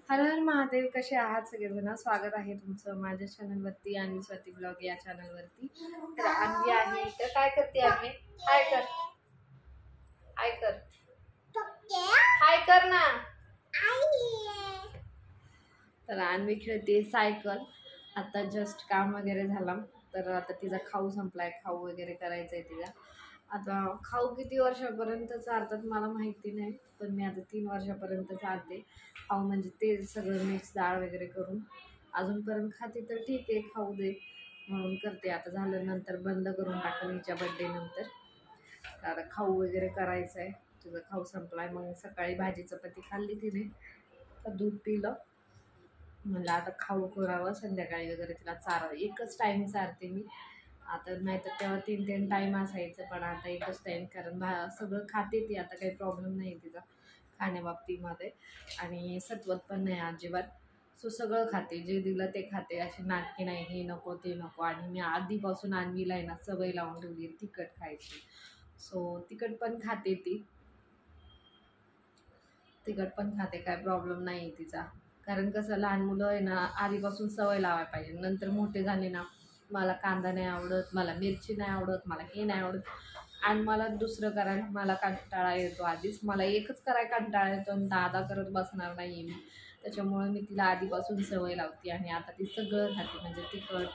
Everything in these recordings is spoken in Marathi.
हर हर महादेव. कसे आहात सगळेजण? स्वागत आहे तुमचं माझ्या चॅनलवरती आणि स्वाती ब्लॉग या चॅनलवरती. तर अन्वी आहे. तर काय करते अन्वी? हाय कर, हाय कर, हाय कर ना. तर अन्वी खेळते सायकल. आता जस्ट काम वगैरे झाला, तर आता तिचा खाऊ संपलाय. खाऊ वगैरे करायचा आहे तिला. आता खाऊ किती वर्षापर्यंत चालतात मला माहिती नाही, पण मी आता 3 वर्षापर्यंत चालते खाऊ. म्हणजे ते सगळं मिक्स डाळ वगैरे करून अजूनपर्यंत खाते तर ठीक आहे, खाऊ दे म्हणून करते. आता झालं, नंतर बंद करून टाकलं हिच्या बड्डे नंतर. आता खाऊ वगैरे करायचं आहे. तुझं खाऊ संपलाय. मग सकाळी भाजी चपाती खाल्ली तिने, दूध पिलं. म्हणलं आता खाऊ करावं, संध्याकाळी वगैरे तिला चारावं. एकच टाईम चारते मी आता, नाही तर तेव्हा 3 टाईम असायचं, पण आता एकच टाईम. कारण सगळं खाते ती, आता काही प्रॉब्लेम नाही तिचा खाण्याबाबतीमध्ये. आणि सत्वत पण नाही अजिबात. सो सगळं खाते, जे दिलं ते खाते. अशी नाटकी नाही, हे नको ते नको. आणि मी आधीपासून अन्वीला आहे ना सवय लावून ठेवली तिखट खायची. सो तिखट पण खाते ती, तिखट पण खाते, काय प्रॉब्लेम नाही आहे तिचा. कारण कसं, लहान मुलं आहे ना आधीपासून सवय लावायला पाहिजे. नंतर मोठे झाले ना, मला कांदा नाही आवडत, मला मिरची नाही आवडत, मला हे नाही आवडत, आणि मला दुसरं करायला मला कंटाळा येतो. आधीच मला एकच करायला कंटाळा येतो आणि दादा करत बसणार नाही आहे मी. त्याच्यामुळे मी तिला आधीपासून सवय लावते. आणि आता ती सगळं खाते, म्हणजे तिखट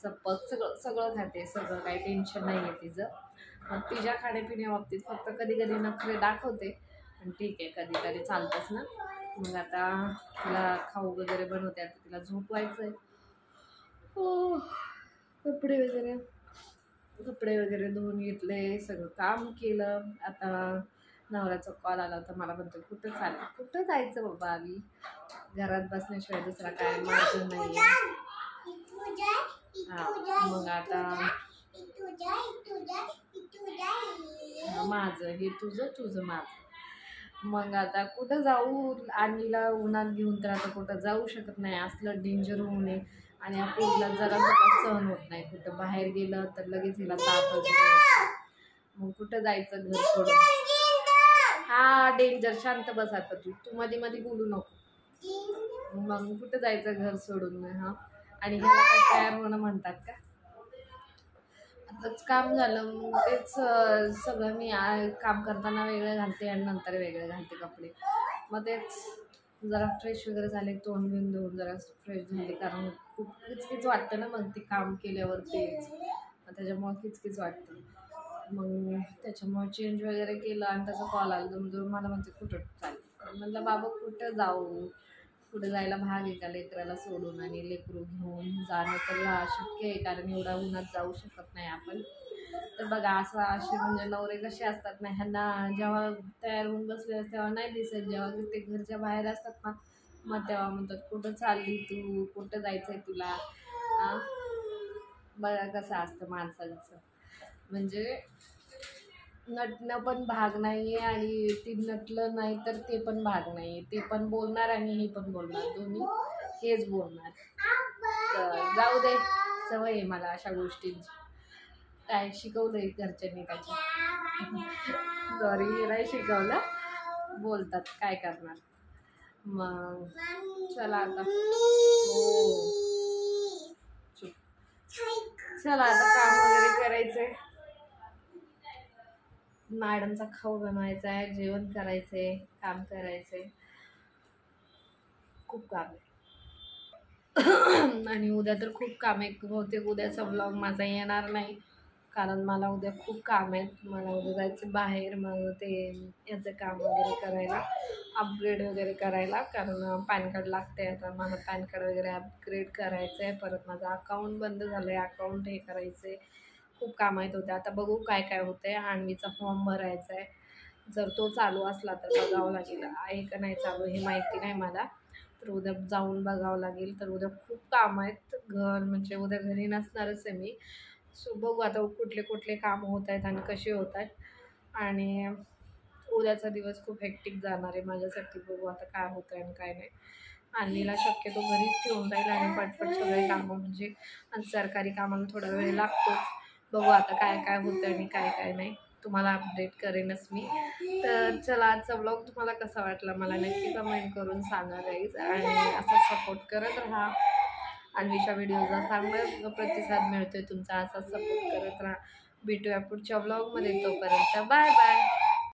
चप्पक सगळं सगळं खाते. सगळं काही टेन्शन नाही आहे तिचं. मग तिच्या खाण्यापिण्याबाबतीत फक्त कधी कधी नखरे दाखवते, पण ठीक आहे, कधी कधी चालतंच ना. मग आता तिला खाऊ वगैरे बनवते. आता तिला झोपवायचं आहे. हो, कपडे वगैरे धुवून घेतले, सगळं काम केलं. आता नवऱ्याचा कॉल आला होता, मला म्हणतो कुठं चालेल, कुठं जायचं बाबा, आम्ही घरात बसण्याशिवाय दुसरा काय मार्ग नाही आहे. हां, मग आता माझं हे तुझं, तुझं माझं. मग आता कुठं जाऊ, आणीला उन्हात घेऊन तर आता कुठं जाऊ शकत नाही, असलं डेंजर होऊ नये. आणि आपल्याला जरा सुद्धा सहन होत नाही, कुठं बाहेर गेलं तर लगेच हिला ताप वगैरे. मग कुठं जायचं घर सोडून? हा डेंजर, शांत बस आता. तू मध्ये मध्ये बोलू नको. मग कुठं जायचं घर सोडून? हा, आणि ह्याला काय तयार होणं म्हणतात का? आताच काम झालं, मग तेच सगळं मी काम करताना वेगळं घालते आणि नंतर वेगळे घालते कपडे. मग तेच जरा फ्रेश वगैरे झाले, तोंड बिंड धुवून जरा फ्रेश झाले. कारण खूप किचकिच वाटतं ना मग ते काम केल्यावर, तेच त्याच्यामुळं किचकिच वाटतं. मग त्याच्यामुळे चेंज वगैरे केलं आणि त्याचा कॉल आला. जवळ मला म्हणते कुठं चालेल. म्हणलं बाबा कुठं जाऊ, कुठे जायला भाग आहे का लेकराला सोडून? आणि लेकरू घेऊन जाणं तर अशक्य आहे, कारण एवढा उन्हात जाऊ शकत नाही आपण. तर बघा, असं असे म्हणजे नवरे कसे असतात ना, ह्यांना जेव्हा तयार होऊन बसले तेव्हा नाही दिसत, जेव्हा ते घरच्या बाहेर असतात ना, मग तेव्हा म्हणतात कुठं चालली तू, कुठं जायचं आहे तुला. बघा कसं असतं माणसांचं. म्हणजे नटणं पण भाग नाही आहे, आणि ती नटलं नाही तर ते पण भाग नाही आहे. ते पण बोलणार आणि हे पण बोलणार, दोन्ही हेच बोलणार. तर जाऊ दे, सवय आहे मला अशा गोष्टींची. काय शिकवलंय घरच्यांनी त्याच्या? सॉरी, नाही शिकवलं, बोलतात, काय करणार. मग चला आता, हो चुप. चला आता काम वगैरे करायचंय, मॅडमचा खाऊ बनवायचा आहे, जेवण करायचंय, काम करायचंय, खूप काम आहे. आणि उद्या तर खूप काम आहे. बहुतेक उद्याचा ब्लॉग माझा येणार नाही, कारण मला उद्या खूप काम आहेत. मला उद्या जायचं बाहेर, मग ते याचं काम वगैरे करायला, अपग्रेड वगैरे करायला. कारण पॅन कार्ड लागते आता मला, पॅन कार्ड वगैरे अपग्रेड करायचं आहे. परत माझं अकाउंट बंद झालं आहे, अकाउंट हे करायचं आहे. खूप काम आहेत उद्या. आता बघू काय काय होतं आहे. आणवीचा फॉर्म भरायचा आहे, जर तो चालू असला तर बघावं लागेल, आहे का नाही चालू हे माहिती नाही मला. तर उद्या जाऊन बघावं लागेल. तर उद्या खूप काम आहेत, घर म्हणजे उद्या घरी नसणारच आहे मी. सो बघू आता कुठले कुठले कामं होत आहेत आणि कसे होत आहेत. आणि उद्याचा दिवस खूप हेक्टिक जाणार आहे माझ्यासाठी. बघू आता काय होतं आहे आणि काय नाही. आणलीला शक्यतो घरीच ठेवून जाईल आणि पटपट सगळे कामं, म्हणजे सरकारी कामाला थोडा वेळ लागतोच. बघू आता काय काय होतं आणि काय काय नाही. तुम्हाला अपडेट करेनच मी. तर चला, आजचा ब्लॉग तुम्हाला कसा वाटला मला नक्की कमेंट करून सांगा गाईज, आणि असा सपोर्ट करत राहा. अन्वीच्या व्हिडिओला चांगला प्रतिसाद मिळतोय तुमचा, असा सपोर्ट करत राहा. भेटूया पुढच्या ब्लॉगमध्ये, तोपर्यंत बाय बाय.